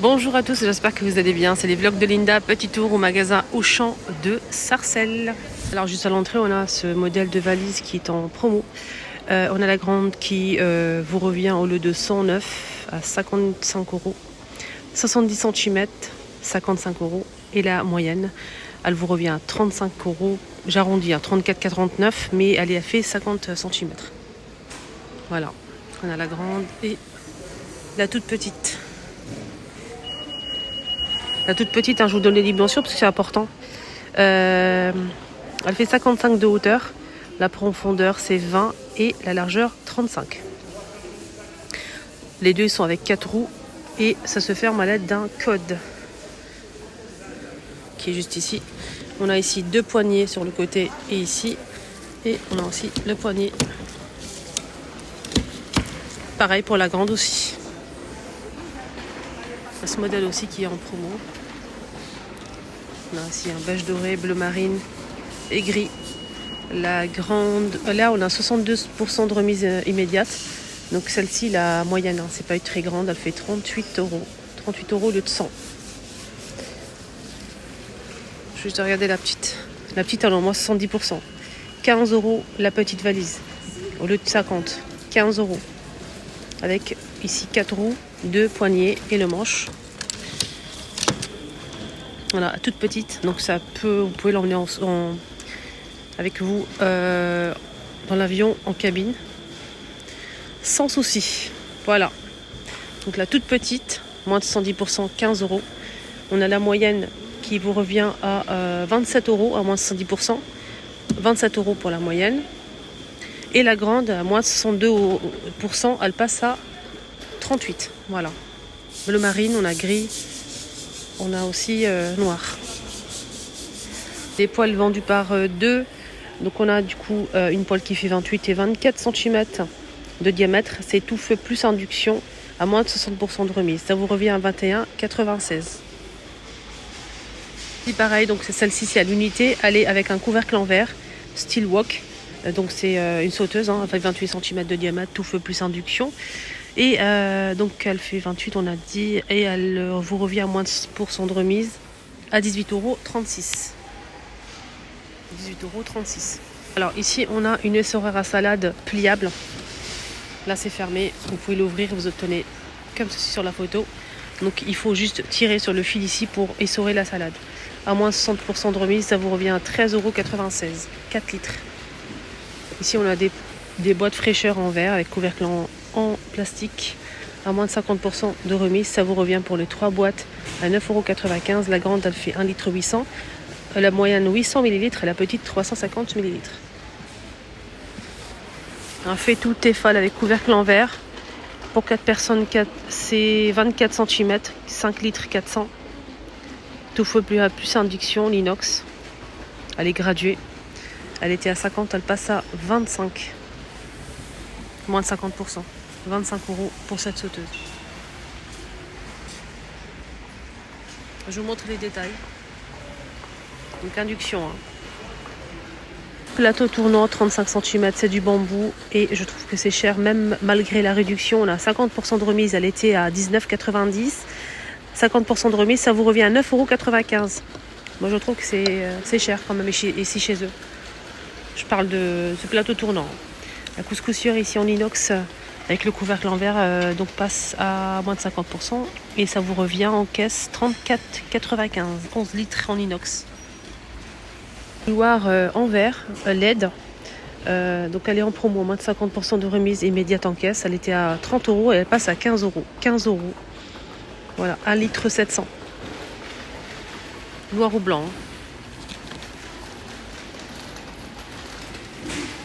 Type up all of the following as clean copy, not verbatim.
Bonjour à tous, j'espère que vous allez bien. C'est les vlogs de Linda, petit tour au magasin Auchan de Sarcelles. Alors juste à l'entrée, on a ce modèle de valise qui est en promo. On a la grande qui vous revient au lieu de 109 à 55 euros. 70 cm, 55 euros. Et la moyenne, elle vous revient à 35 euros. J'arrondis à 34,49, mais elle est à fait 50 cm. Voilà, on a la grande et la toute petite. La toute petite, je vous donne les dimensions parce que c'est important. Elle fait 55 de hauteur. La profondeur, c'est 20 et la largeur, 35. Les deux sont avec 4 roues et ça se ferme à l'aide d'un code qui est juste ici. On a ici deux poignées sur le côté et ici. Et on a aussi le poignet. Pareil pour la grande aussi. Ce modèle aussi qui est en promo. On a aussi un beige doré, bleu marine et gris. La grande, là on a 62% de remise immédiate. Donc celle-ci, la moyenne, c'est pas une très grande, elle fait 38 euros. 38 euros au lieu de 100. Je vais juste regarder la petite. La petite, elle en moins 70%. 15 euros la petite valise. Au lieu de 50. 15 euros. Avec ici 4 roues, 2 poignées et le manche. Voilà, toute petite. Donc ça peut, vous pouvez l'emmener avec vous dans l'avion, en cabine. Sans souci. Voilà. Donc la toute petite, moins de 110%, 15 euros. On a la moyenne qui vous revient à 27 euros, à moins de 110%. 27 euros pour la moyenne. Et la grande, à moins de 62%, elle passe à 38. Voilà. Bleu marine, on a gris. On a aussi noir. Des poêles vendus par 2. Donc on a du coup une poêle qui fait 28 et 24 cm de diamètre. C'est tout feu plus induction à moins de 60% de remise. Ça vous revient à 21,96. Et pareil, donc c'est celle-ci, c'est à l'unité. Elle est avec un couvercle en verre, style wok. Donc c'est une sauteuse, avec 28 cm de diamètre, tout feu plus induction. Et donc elle fait 28, on a dit, et elle vous revient à moins de 100% de remise à 18,36 euros. 18,36 euros. Alors ici, on a une essoreur à salade pliable. Là, c'est fermé. Vous pouvez l'ouvrir, vous obtenez comme ceci sur la photo. Donc il faut juste tirer sur le fil ici pour essorer la salade. À moins de 60% de remise, ça vous revient à 13,96 euros. 4 litres. Ici, on a des boîtes fraîcheur en verre avec couvercle en plastique. À moins de 50% de remise, ça vous revient pour les 3 boîtes à 9,95 euros. La grande, elle fait 1,8 litre. La moyenne 800 ml et la petite 350 ml. Un fait tout Tefal avec couvercle en verre. Pour 4 personnes, c'est 24 cm, 5 litres 400. Tout feu plus induction, l'inox. Elle est graduée. Elle était à 50, elle passe à 25. Moins de 50%. 25 euros pour cette sauteuse. Je vous montre les détails. Donc induction. Plateau tournant, 35 cm, c'est du bambou. Et je trouve que c'est cher, même malgré la réduction. On a 50% de remise, elle était à 19,90. 50% de remise, ça vous revient à 9,95 euros. Moi, je trouve que c'est cher quand même ici chez eux. Je parle de ce plateau tournant. La couscoussière ici en inox avec le couvercle en verre donc passe à moins de 50%. Et ça vous revient en caisse 34,95. 11 litres en inox. Loire en verre, LED. Donc elle est en promo, moins de 50% de remise immédiate en caisse. Elle était à 30 euros et elle passe à 15 euros. 15 euros. Voilà, 1 litre 700. Noir ou blanc.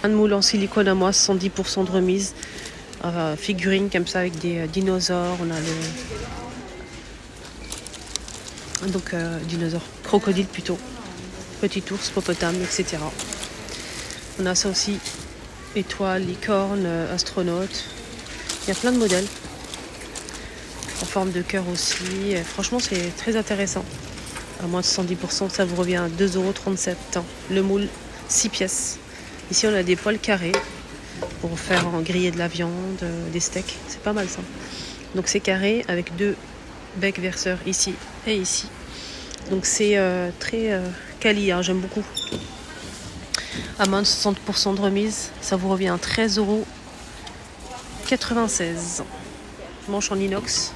Un moule en silicone à moins 110% de remise. Figurine comme ça avec des dinosaures. On a le dinosaure, crocodile plutôt. Petit ours, hippopotame, etc. On a ça aussi. Étoile, licorne, astronaute. Il y a plein de modèles. En forme de cœur aussi. Franchement, c'est très intéressant. À moins de 110%, ça vous revient à 2,37 €. Le moule, 6 pièces. Ici, on a des poêles carrés pour faire griller de la viande, des steaks. C'est pas mal ça. Donc c'est carré avec deux bec verseur ici et ici. Donc c'est très quali, hein, j'aime beaucoup. À moins de 60% de remise, ça vous revient à 13,96 €. Manche en inox.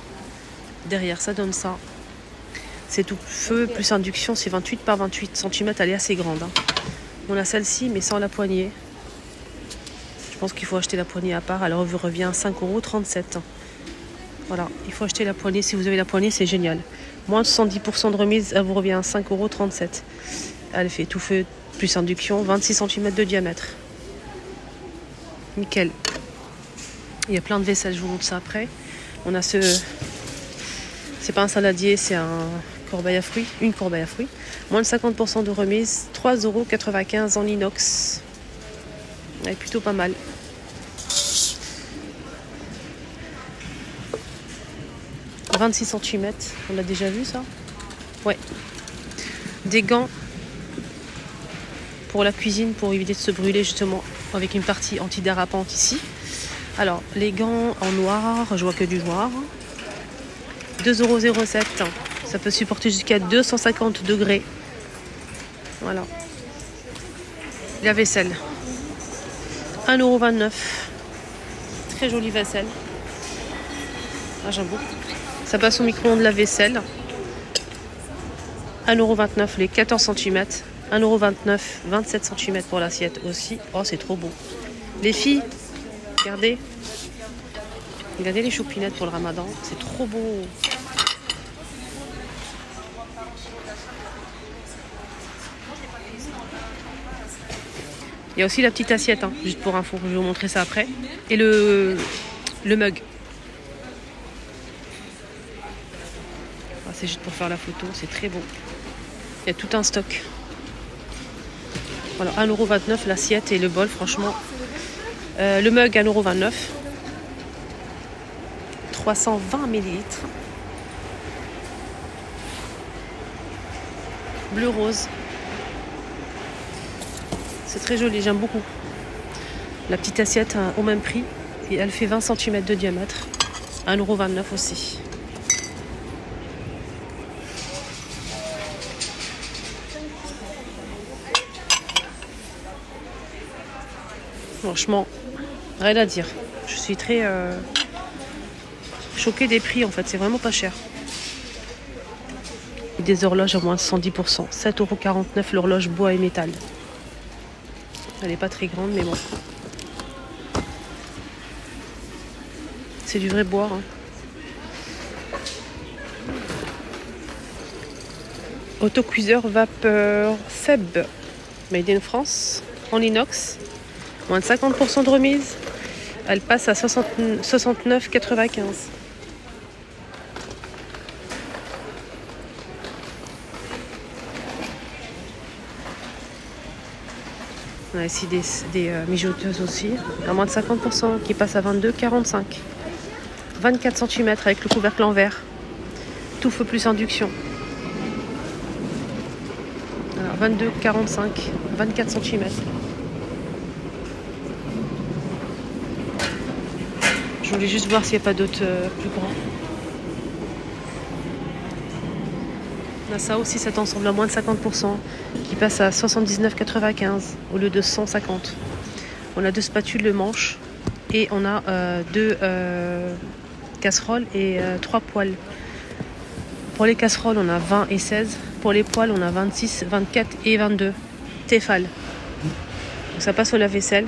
Derrière, ça donne ça. C'est tout feu plus induction, c'est 28 par 28 cm, elle est assez grande. Hein. On a celle-ci, mais sans la poignée. Je pense qu'il faut acheter la poignée à part. Elle revient à 5,37 €. Voilà, il faut acheter la poignée. Si vous avez la poignée, c'est génial. Moins de 70% de remise, elle vous revient à 5,37 €. Elle fait tout feu plus induction, 26 cm de diamètre. Nickel. Il y a plein de vaisselle, je vous montre ça après. On a ce... C'est pas un saladier, c'est un corbeille à fruits, une corbeille à fruits. Moins de 50% de remise, 3,95 € en inox. Elle est plutôt pas mal. « 26 cm, on a déjà vu ça? Ouais. Des gants pour la cuisine, pour éviter de se brûler justement, avec une partie antidérapante ici. Alors, les gants en noir, je vois que du noir. 2,07 €. Ça peut supporter jusqu'à 250 degrés. Voilà. La vaisselle. 1,29 €. Très jolie vaisselle. Ah, j'aime beaucoup. Ça passe au micro-ondes la vaisselle. 1,29 € les 14 cm. 1,29 €, 27 cm pour l'assiette aussi. Oh, c'est trop beau. Les filles, regardez. Regardez les choupinettes pour le ramadan. C'est trop beau. Il y a aussi la petite assiette, hein, juste pour info. Je vais vous montrer ça après. Et le mug. Ah, c'est juste pour faire la photo. C'est très beau. Il y a tout un stock. Voilà, 1,29 € l'assiette et le bol, franchement. Le mug, 1,29 €. 320 ml. Bleu rose. C'est très joli, j'aime beaucoup. La petite assiette au même prix. Et elle fait 20 cm de diamètre. 1,29 € aussi. Franchement, rien à dire. Je suis très choquée des prix en fait. C'est vraiment pas cher. Des horloges à moins de 110%. 7,49 € l'horloge bois et métal. Elle n'est pas très grande, mais bon. C'est du vrai bois. Hein. Autocuiseur vapeur Feb. Made in France. En inox. Moins de 50% de remise. Elle passe à 69,95 €. On a ici des mijoteuses aussi, à moins de 50%, qui passent à 22,45 €. 24 cm avec le couvercle en verre. Tout feu plus induction. Alors 22,45 €, 24 cm. Je voulais juste voir s'il n'y a pas d'autres plus grands. On a ça aussi, cet ensemble à moins de 50%, qui passe à 79,95 € au lieu de 150 €. On a 2 spatules de manche et on a 2 casseroles et 3 poêles. Pour les casseroles, on a 20 et 16. Pour les poêles, on a 26, 24 et 22. Tefal. Donc ça passe au lave-vaisselle.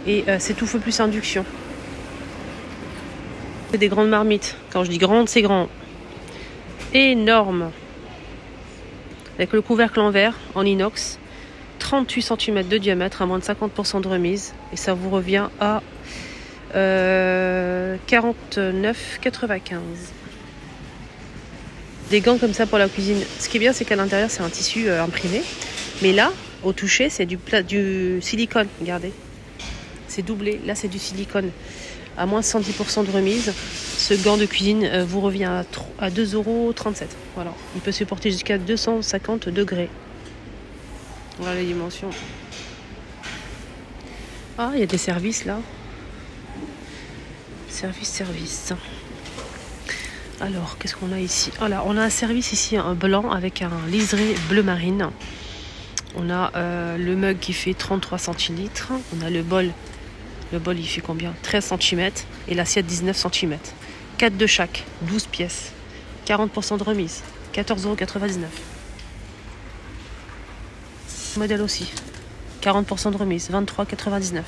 Et c'est tout feu plus induction. C'est des grandes marmites. Quand je dis grande, c'est grand. Énorme. Avec le couvercle en verre, en inox. 38 cm de diamètre à moins de 50% de remise. Et ça vous revient à 49,95 €. Des gants comme ça pour la cuisine. Ce qui est bien, c'est qu'à l'intérieur, c'est un tissu imprimé. Mais là, au toucher, c'est du silicone. Regardez. C'est doublé. Là, c'est du silicone. À moins de 110% de remise. Ce gant de cuisine vous revient à 2,37 €. Voilà. Il peut supporter jusqu'à 250 degrés. Voilà les dimensions. Ah, il y a des services là. Service. Alors, qu'est-ce qu'on a ici? Voilà, on a un service ici, un blanc avec un liseré bleu marine. On a le mug qui fait 33 centilitres. On a le bol. Le bol, il fait combien? 13 cm. Et l'assiette, 19 cm. 4 de chaque, 12 pièces. 40% de remise. 14,99 €. Modèle aussi. 40% de remise. 23,99 €.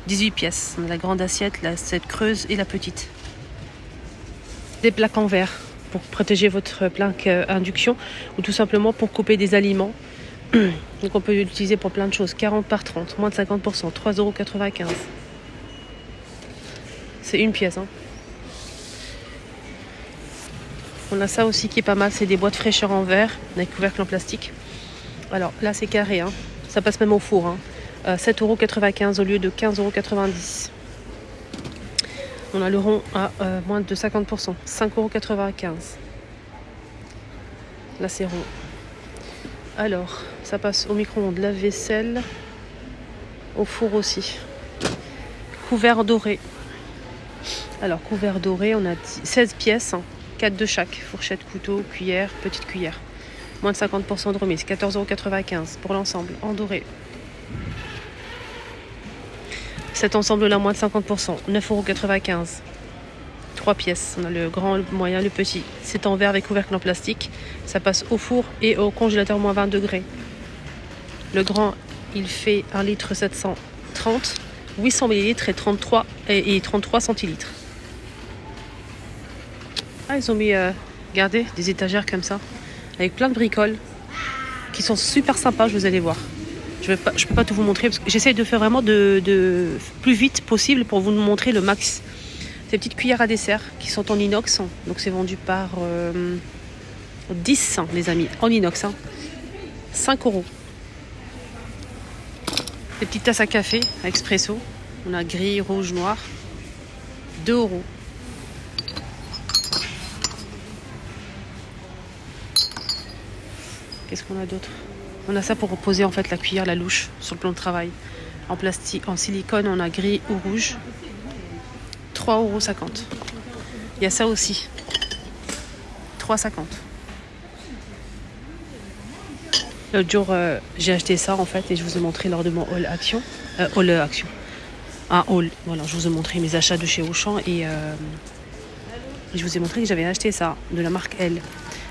18 pièces. On a la grande assiette, l'assiette creuse et la petite. Des plaques en verre pour protéger votre plaque induction ou tout simplement pour couper des aliments. Donc on peut l'utiliser pour plein de choses. 40 par 30, moins de 50%, 3,95 €. C'est une pièce. Hein. On a ça aussi qui est pas mal, c'est des boîtes fraîcheur en verre avec couvercle en plastique. Alors là c'est carré, hein. Ça passe même au four. Hein. 7,95 € au lieu de 15,90 €. On a le rond à moins de 50%, 5,95 €. Là c'est rond. Alors, ça passe au micro-ondes, lave-vaisselle, au four aussi. Couvert doré. Alors, couvert doré, on a 16 pièces, 4 de chaque. Fourchette, couteau, cuillère, petite cuillère. Moins de 50% de remise, 14,95 € pour l'ensemble, en doré. Cet ensemble-là, moins de 50%, 9,95 €. 3 pièces, on a le grand, le moyen, le petit. C'est en verre avec couvercle en plastique. Ça passe au four et au congélateur moins 20 degrés. Le grand, il fait 1,730 litre, 800 ml et 33 centilitres. Ah, ils ont mis, regardez, des étagères comme ça, avec plein de bricoles, qui sont super sympas, vous allez voir. Je peux pas tout vous montrer, parce que j'essaye de faire vraiment de plus vite possible pour vous montrer le max. Ces petites cuillères à dessert qui sont en inox, donc c'est vendu par 10 les amis, en inox, 5 €. Des petites tasses à café à expresso, on a gris, rouge, noir, 2 €. Qu'est-ce qu'on a d'autre? On a ça pour reposer en fait la cuillère, la louche sur le plan de travail. En plastique, en silicone, on a gris ou rouge, 3,50 €. Il y a ça aussi, 3,50 €. L'autre jour, j'ai acheté ça en fait et je vous ai montré lors de mon haul action. Un haul, voilà, je vous ai montré mes achats de chez Auchan et je vous ai montré que j'avais acheté ça de la marque L.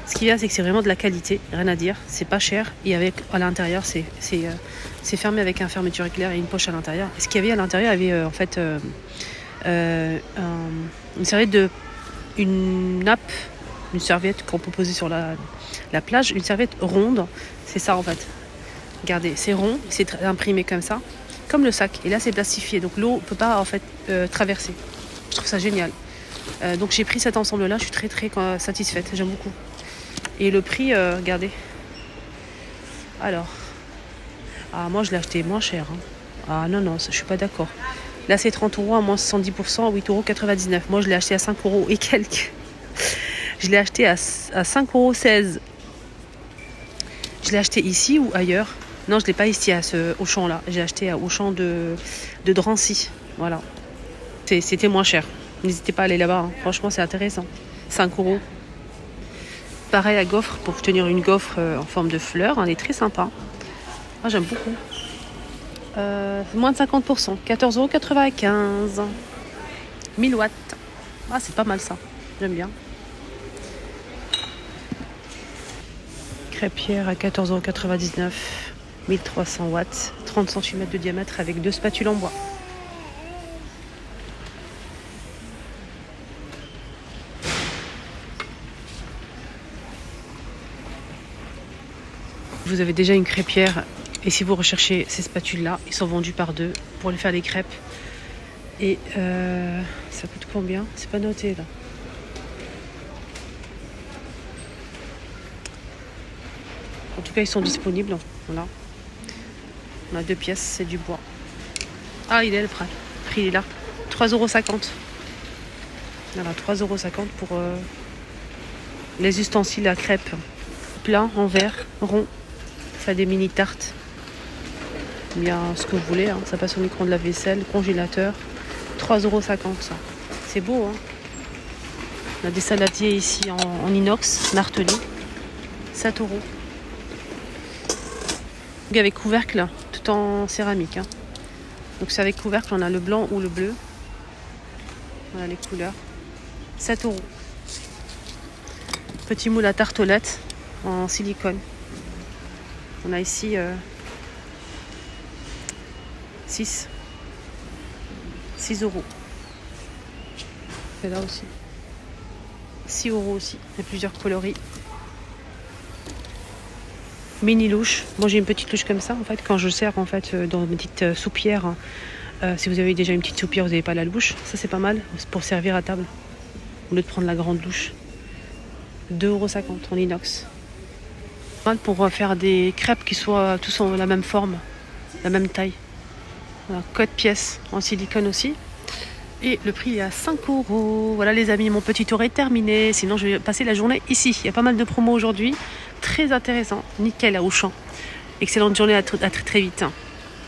Ce qu'il y a, c'est que c'est vraiment de la qualité, rien à dire, c'est pas cher et avec à l'intérieur, c'est fermé avec un fermeture éclair et une poche à l'intérieur. Et ce qu'il y avait à l'intérieur, il y avait en fait une serviette une nappe, une serviette qu'on peut poser sur la plage, une serviette ronde, c'est ça en fait. Regardez, c'est rond, c'est imprimé comme ça, comme le sac. Et là, c'est plastifié, donc l'eau ne peut pas en fait traverser. Je trouve ça génial. Donc j'ai pris cet ensemble-là, je suis très très satisfaite, j'aime beaucoup. Et le prix, regardez. Alors, moi je l'ai acheté moins cher. Hein. Ah non, je suis pas d'accord. Là c'est 30 € à moins 70%, 8,99 €. Moi je l'ai acheté à 5 € et quelques. Je l'ai acheté à 5,16 €. Je l'ai acheté ici ou ailleurs? Non, je ne l'ai pas ici à ce Auchan là. J'ai acheté à Auchan de Drancy. Voilà. C'était moins cher. N'hésitez pas à aller là-bas. Hein. Franchement, c'est intéressant. 5 €. Pareil à gaufre, pour tenir une gaufre en forme de fleur. Elle est très sympa. Moi, j'aime beaucoup. Moins de 50%. 14,95 €. 1000 watts. Ah, c'est pas mal ça. J'aime bien. Crêpière à 14,99 €. 1300 watts. 30 cm de diamètre avec 2 spatules en bois. Vous avez déjà une crêpière et si vous recherchez ces spatules-là, ils sont vendus par 2 pour les faire des crêpes. Et ça coûte combien? C'est pas noté là. En tout cas, ils sont disponibles. Voilà. On a 2 pièces, c'est du bois. Ah, il est le prix. Le prix est là. 3,50 €. Voilà, 3,50 € pour les ustensiles à crêpes. Plein, en verre, rond. Ça a des mini tartes. Bien ce que vous voulez. Hein. Ça passe au micro-ondes, lave-vaisselle, congélateur. 3,50 € ça. C'est beau, hein. On a des saladiers ici en inox, nartelés. 7 €. Avec couvercle, tout en céramique. Hein. Donc c'est avec couvercle, on a le blanc ou le bleu. Voilà les couleurs. 7 €. Petit moule à tartelette en silicone. On a ici 6 €. Et là aussi. 6 € aussi. Il y a plusieurs coloris. Mini louche. Moi j'ai une petite louche comme ça en fait quand je sers en fait dans une petite soupière. Si vous avez déjà une petite soupière, vous n'avez pas la louche. Ça c'est pas mal pour servir à table. Au lieu de prendre la grande louche. 2,50 € en inox. Pas mal pour faire des crêpes qui soient tous en la même forme, la même taille. Voilà, code pièce en silicone aussi. Et le prix est à 5 €. Voilà les amis, mon petit tour est terminé. Sinon je vais passer la journée ici. Il y a pas mal de promos aujourd'hui. Très intéressant. Nickel à Auchan. Excellente journée, à très très vite.